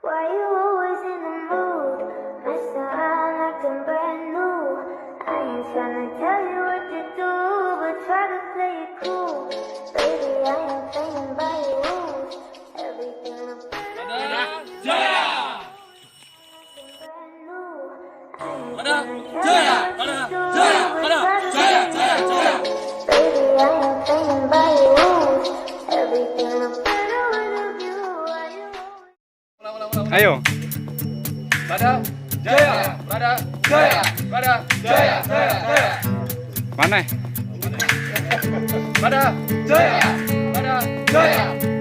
Why you always in the mood? Mess around acting brand new. I ain't tryna tell you what to do, but try to play it cool. Baby, I ain't playing by your rules. Everything looks Jaya! brand new. I ain't Pada tryna Jaya! tell you Pada what to do, Jaya! but Jaya! try to Jaya! play it cool. Baby, I ain't playing by your rules. Everything looks better with a view. Why you always Ayo, Pada Jaya! Pada Jaya! Pada Jaya! Jaya! Jaya! mana? Pada Jaya! Pada Jaya!